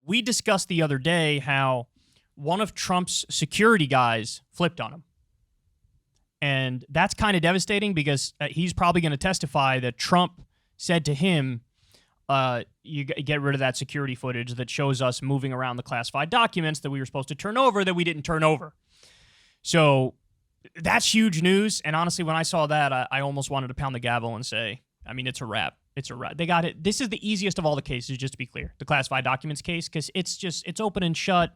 We discussed the other day how one of Trump's security guys flipped on him. And that's kind of devastating because he's probably going to testify that Trump said to him, you get rid of that security footage that shows us moving around the classified documents that we were supposed to turn over that we didn't turn over. So that's huge news. And honestly, when I saw that, I almost wanted to pound the gavel and say, I mean, it's a wrap. It's a wrap. They got it. This is the easiest of all the cases, just to be clear, the classified documents case, because it's open and shut.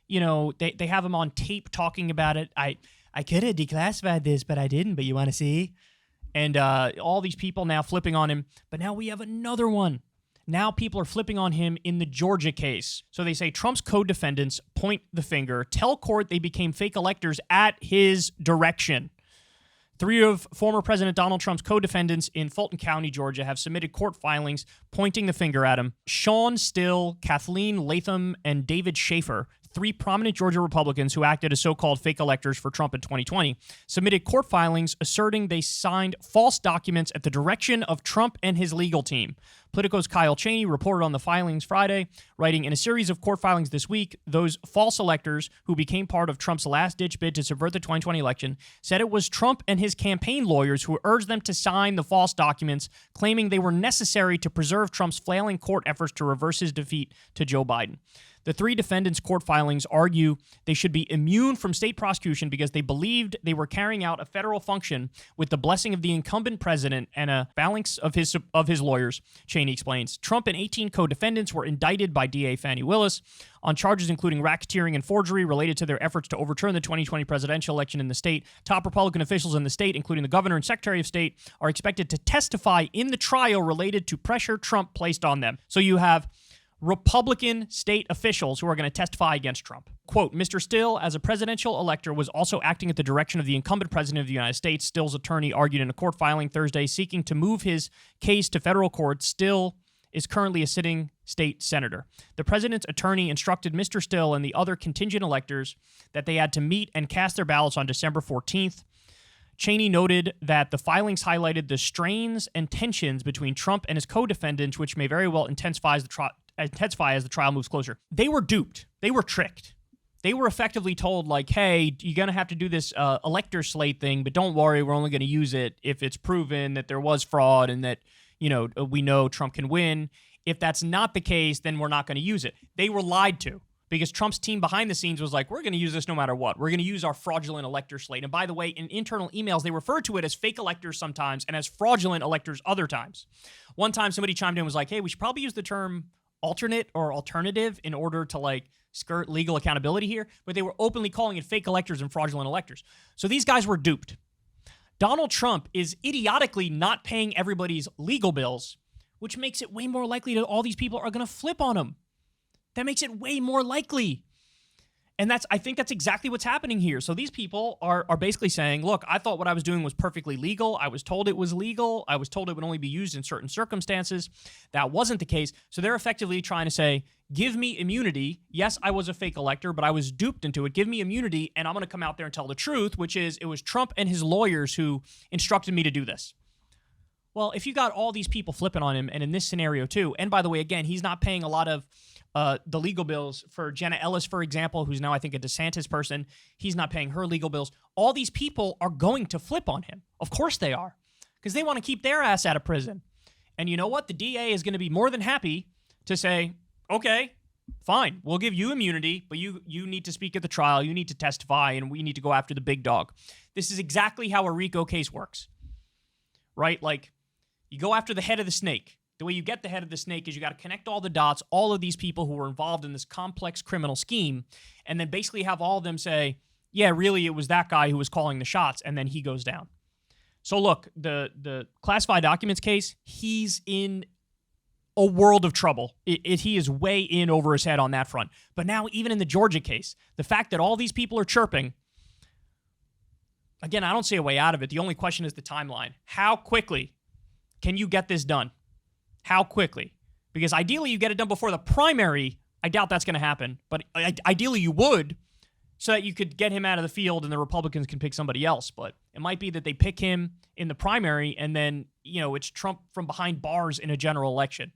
You know, they have him on tape talking about it. I could have declassified this, but I didn't. But you want to see? And all these people now flipping on him. But now we have another one. Now people are flipping on him in the Georgia case. So they say Trump's co-defendants point the finger, tell court they became fake electors at his direction. 3 of former President Donald Trump's co-defendants in Fulton County, Georgia, have submitted court filings pointing the finger at him. Sean Still, Kathleen Latham, and David Schaefer, 3 prominent Georgia Republicans who acted as so-called fake electors for Trump in 2020, submitted court filings asserting they signed false documents at the direction of Trump and his legal team. Politico's Kyle Cheney reported on the filings Friday, writing, in a series of court filings this week, those false electors who became part of Trump's last-ditch bid to subvert the 2020 election said it was Trump and his campaign lawyers who urged them to sign the false documents, claiming they were necessary to preserve Trump's flailing court efforts to reverse his defeat to Joe Biden. The 3 defendants' court filings argue they should be immune from state prosecution because they believed they were carrying out a federal function with the blessing of the incumbent president and a phalanx of his lawyers, Cheney explains. Trump and 18 co-defendants were indicted by DA Fani Willis on charges including racketeering and forgery related to their efforts to overturn the 2020 presidential election in the state. Top Republican officials in the state, including the governor and secretary of state, are expected to testify in the trial related to pressure Trump placed on them. So you have Republican state officials who are going to testify against Trump. Quote, Mr. Still, as a presidential elector, was also acting at the direction of the incumbent president of the United States. Still's attorney argued in a court filing Thursday seeking to move his case to federal court. Still is currently a sitting state senator. The president's attorney instructed Mr. Still and the other contingent electors that they had to meet and cast their ballots on December 14th. Cheney noted that the filings highlighted the strains and tensions between Trump and his co-defendants, which may very well intensify as the trial moves closer. They were duped. They were tricked. They were effectively told, like, hey, you're going to have to do this elector slate thing, but don't worry, we're only going to use it if it's proven that there was fraud and that, you know, we know Trump can win. If that's not the case, then we're not going to use it. They were lied to because Trump's team behind the scenes was like, we're going to use this no matter what. We're going to use our fraudulent elector slate. And by the way, in internal emails, they refer to it as fake electors sometimes and as fraudulent electors other times. One time somebody chimed in and was like, hey, we should probably use the term alternate or alternative in order to like skirt legal accountability here, but they were openly calling it fake electors and fraudulent electors. So these guys were duped. Donald Trump is idiotically not paying everybody's legal bills, which makes it way more likely that all these people are going to flip on him. That makes it way more likely. And I think that's exactly what's happening here. So these people are basically saying, look, I thought what I was doing was perfectly legal. I was told it was legal. I was told it would only be used in certain circumstances. That wasn't the case. So they're effectively trying to say, give me immunity. Yes, I was a fake elector, but I was duped into it. Give me immunity, and I'm going to come out there and tell the truth, which is it was Trump and his lawyers who instructed me to do this. Well, if you got all these people flipping on him, and in this scenario too, and by the way, again, he's not paying a lot of the legal bills for Jenna Ellis, for example, who's now, I think, a DeSantis person. He's not paying her legal bills. All these people are going to flip on him. Of course they are, because they want to keep their ass out of prison. And you know what? The DA is going to be more than happy to say, okay, fine, we'll give you immunity, but you need to speak at the trial, you need to testify, and we need to go after the big dog. This is exactly how a RICO case works, right? Like, you go after the head of the snake. The way you get the head of the snake is you got to connect all the dots, all of these people who were involved in this complex criminal scheme, and then basically have all of them say, yeah, really, it was that guy who was calling the shots, and then he goes down. So look, the classified documents case, he's in a world of trouble. He is way in over his head on that front. But now, even in the Georgia case, the fact that all these people are chirping, again, I don't see a way out of it. The only question is the timeline. How quickly can you get this done? How quickly? Because ideally you get it done before the primary. I doubt that's going to happen, but ideally you would, so that you could get him out of the field and the Republicans can pick somebody else. But it might be that they pick him in the primary and then, you know, it's Trump from behind bars in a general election.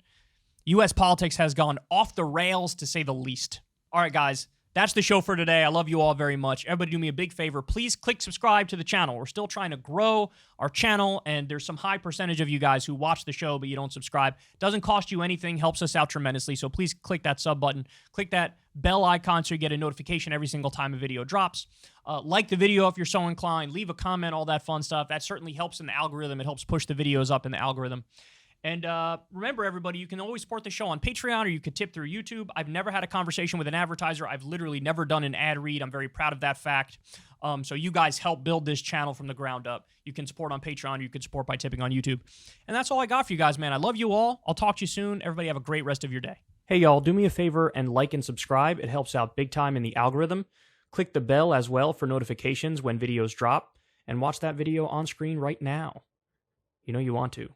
U.S. politics has gone off the rails, to say the least. All right, guys, that's the show for today. I love you all very much. Everybody do me a big favor. Please click subscribe to the channel. We're still trying to grow our channel, and there's some high percentage of you guys who watch the show, but you don't subscribe. Doesn't cost you anything, helps us out tremendously, so please click that sub button. Click that bell icon so you get a notification every single time a video drops. Like the video if you're so inclined. Leave a comment, all that fun stuff. That certainly helps in the algorithm. It helps push the videos up in the algorithm. And remember, everybody, you can always support the show on Patreon, or you could tip through YouTube. I've never had a conversation with an advertiser. I've literally never done an ad read. I'm very proud of that fact. So you guys help build this channel from the ground up. You can support on Patreon. You can support by tipping on YouTube. And that's all I got for you guys, man. I love you all. I'll talk to you soon. Everybody have a great rest of your day. Hey, y'all, do me a favor and like and subscribe. It helps out big time in the algorithm. Click the bell as well for notifications when videos drop. And watch that video on screen right now. You know you want to.